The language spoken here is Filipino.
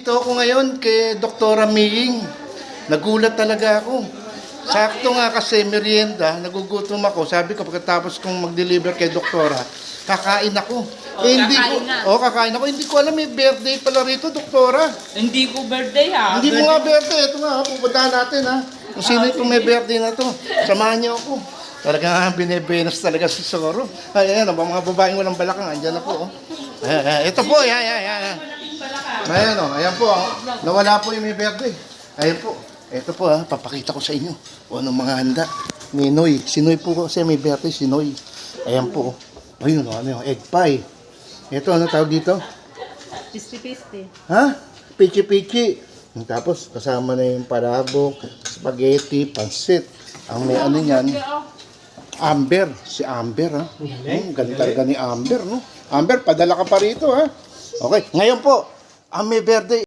nandito ako ngayon kay Doktora Ming. Nagulat talaga ako. Sakto nga kasi merienda, nagugutom ako. Sabi ko pagkatapos kong mag-deliver kay Doktora, kakain ako. Kakain ako. Hindi ko alam may birthday pala rito, Doktora. Hindi ko birthday ha. Hindi mo nga birthday. Ito nga, pupuntahan natin ha. Kung sino itong may birthday na to. Samahan niyo ako. Talaga binebenas talaga si Soro. Ayan, mga babaeng walang balakang. Andyan na po. Oh. Ito po, ayan. Ayan o, ayan po. Nawala po yung may birthday. Ayan po. Ito po ha, papakita ko sa inyo. O anong mga handa. Ni Noy. Si Noy po kasi may birthday, si Noy. Ayan po. Ayun o, ano yung egg pie. Ito, ano tawag dito? Pisti-pisti. Ha? Pichi-pichi. Tapos kasama na yung parabok, spaghetti, pansit. Ang may ano niyan, Amber. Si Amber ha. Galing talaga ni Amber no. Amber, padala ka pa rito ha. Okay, ngayon po, ang may birthday.